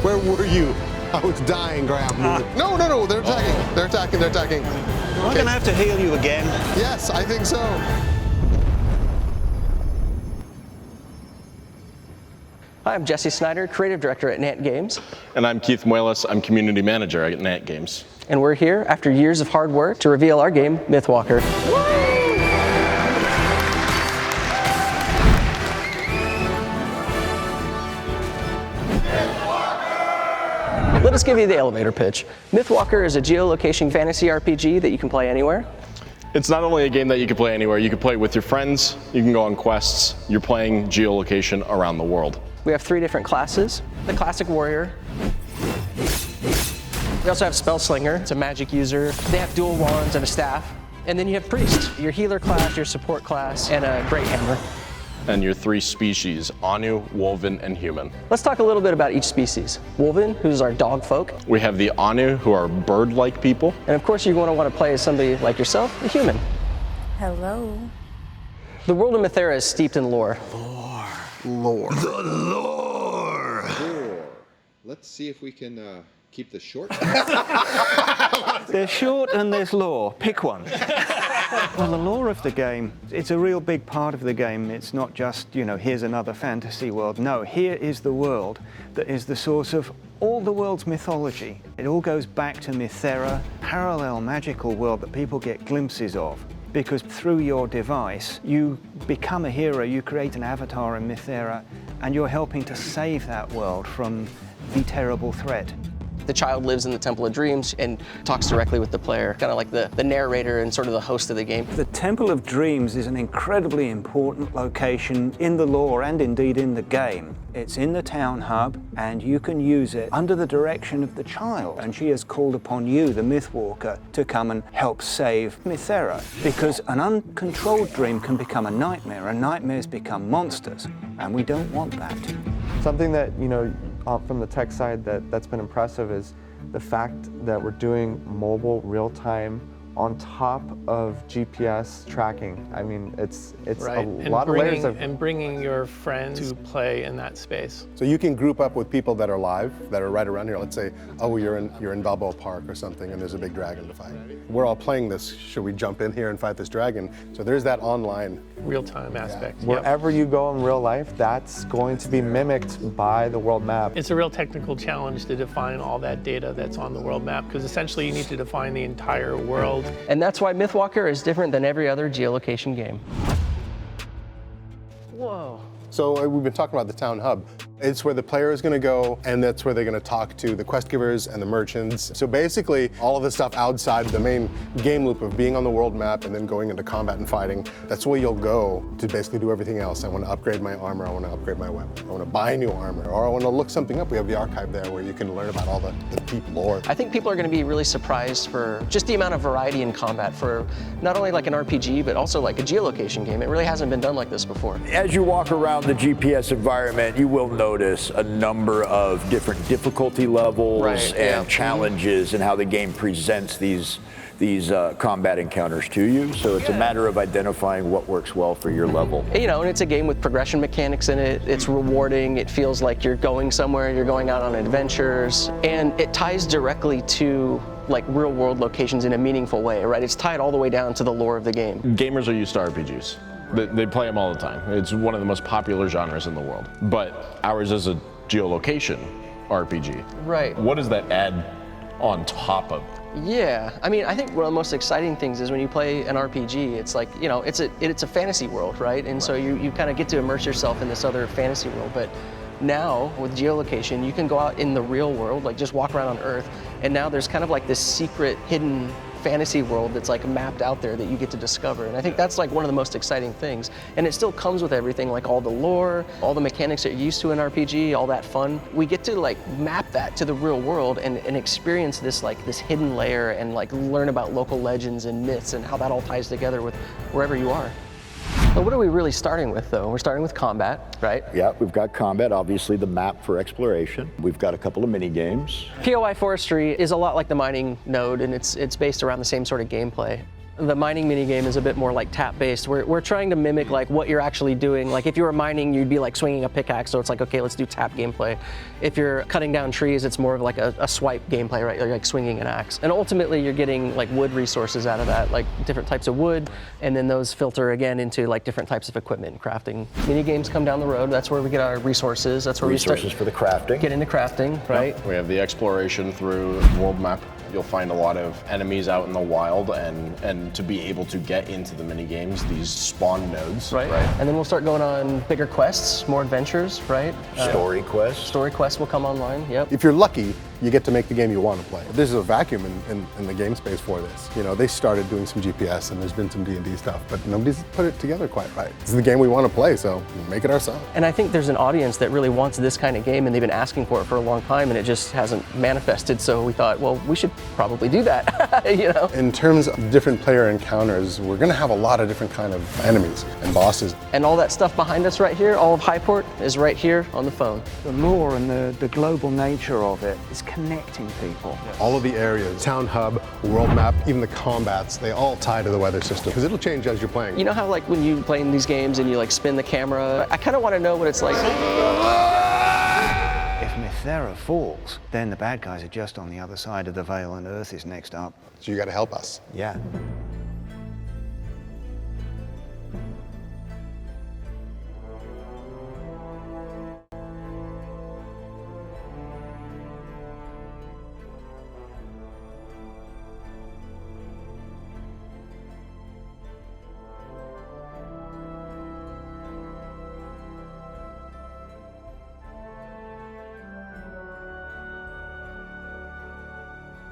Where were you? I was dying, Graham. No, no, no, they're attacking. They're attacking, they're attacking. Am I going to have to heal you again? Yes, I think so. Hi, I'm Jesse Snyder, Creative Director at Nant Games. And I'm Keith Muelas, I'm Community Manager at Nant Games. And we're here after years of hard work to reveal our game, Mythwalker. Let us give you the elevator pitch. Mythwalker is a geolocation fantasy RPG that you can play anywhere. It's not only a game that you can play anywhere, you can play with your friends, you can go on quests, you're playing geolocation around the world. We have 3 different classes. The classic warrior. We also have spell slinger, it's a magic user. They have dual wands and a staff. And then you have priest, your healer class, your support class, and a great hammer. And your 3 species, Anu, Wolven, and Human. Let's talk a little bit about each species. Wolven, who's our dog folk. We have the Anu, who are bird-like people. And of course you're going to want to play as somebody like yourself, a human. Hello. The world of Mythera is steeped in lore. Lore. The lore! Let's see if we can keep this short. There's short and there's lore. Pick one. Well, the lore of the game, it's a real big part of the game. It's not just, you know, here's another fantasy world. No, here is the world that is the source of all the world's mythology. It all goes back to Mythera, parallel magical world that people get glimpses of. Because through your device, you become a hero, you create an avatar in Mythera, and you're helping to save that world from the terrible threat. The child lives in the Temple of Dreams and talks directly with the player, kind of like the narrator and sort of the host of the game. The Temple of Dreams is an incredibly important location in the lore and indeed in the game. It's in the town hub and you can use it under the direction of the child. And she has called upon you, the Mythwalker, to come and help save Mythera. Because an uncontrolled dream can become a nightmare and nightmares become monsters. And we don't want that. Something that, you know, from the tech side that's been impressive is the fact that we're doing mobile real-time on top of GPS tracking. I mean, it's right. a lot of layers of... And bringing your friends to play in that space. So you can group up with people that are live, that are right around here. Let's say, oh, you're in Balboa Park or something, and there's a big dragon to fight. We're all playing this. Should we jump in here and fight this dragon? So there's that online real-time aspect. Yeah. Wherever you go in real life, that's going to be mimicked by the world map. It's a real technical challenge to define all that data that's on the world map, because essentially you need to define the entire world. And that's why Mythwalker is different than every other geolocation game. Whoa. So we've been talking about the town hub. It's where the player is going to go, and that's where they're going to talk to the quest givers and the merchants. So basically, all of the stuff outside the main game loop of being on the world map and then going into combat and fighting, that's where you'll go to basically do everything else. I want to upgrade my armor, I want to upgrade my weapon, I want to buy new armor, or I want to look something up. We have the archive there where you can learn about all the deep lore. I think people are going to be really surprised for just the amount of variety in combat for not only like an RPG, but also like a geolocation game. It really hasn't been done like this before. As you walk around the GPS environment, you will notice a number of different difficulty levels and challenges and how the game presents these combat encounters to you. So it's a matter of identifying what works well for your level. You know, and it's a game with progression mechanics in it. It's rewarding. It feels like you're going somewhere, you're going out on adventures, and it ties directly to like real world locations in a meaningful way, right? It's tied all the way down to the lore of the game. Gamers are used to RPGs. They play them all the time. It's one of the most popular genres in the world. But ours is a geolocation RPG. Right. What does that add on top of? Yeah, I mean, I think one of the most exciting things is when you play an RPG, it's like, you know, it's a fantasy world, right? And so you kind of get to immerse yourself in this other fantasy world. But now with geolocation, you can go out in the real world, like just walk around on Earth, and now there's kind of like this secret hidden fantasy world that's like mapped out there that you get to discover. And I think that's like one of the most exciting things. And it still comes with everything, like all the lore, all the mechanics that you're used to in RPG, all that fun. We get to like map that to the real world and experience this like this hidden layer and like learn about local legends and myths and how that all ties together with wherever you are. But what are we really starting with though? We're starting with combat, right? Yeah, we've got combat, obviously the map for exploration. We've got a couple of mini games. POI Forestry is a lot like the mining node, and it's based around the same sort of gameplay. The mining minigame is a bit more like tap-based. We're trying to mimic like what you're actually doing. Like if you were mining, you'd be like swinging a pickaxe, so it's like, okay, let's do tap gameplay. If you're cutting down trees, it's more of like a swipe gameplay, right? You're like swinging an axe. And ultimately, you're getting like wood resources out of that, like different types of wood, and then those filter again into like different types of equipment and crafting. Minigames come down the road. That's where we get our resources. That's where Resources we start for the crafting. get into crafting, right? We have the exploration through the world map. You'll find a lot of enemies out in the wild, and to be able to get into the mini games, these spawn nodes. Right. And then we'll start going on bigger quests, more adventures, right? Story quests. Story quests will come online, yep. If you're lucky, you get to make the game you want to play. There's a vacuum in the game space for this. You know, they started doing some GPS and there's been some D&D stuff, but nobody's put it together quite right. This is the game we want to play, so we'll make it ourselves. And I think there's an audience that really wants this kind of game, and they've been asking for it for a long time, and it just hasn't manifested, so we thought, well, we should probably do that, you know? In terms of different player encounters, we're going to have a lot of different kind of enemies and bosses. And all that stuff behind us right here, all of Highport, is right here on the phone. The lore and the global nature of it is connecting people. All of the areas, town hub, world map, even the combats, they all tie to the weather system, because it'll change as you're playing. You know how like when you play in these games and you like spin the camera? I kind of want to know what it's like. If Mythera falls, then the bad guys are just on the other side of the veil and Earth is next up. So you got to help us. Yeah.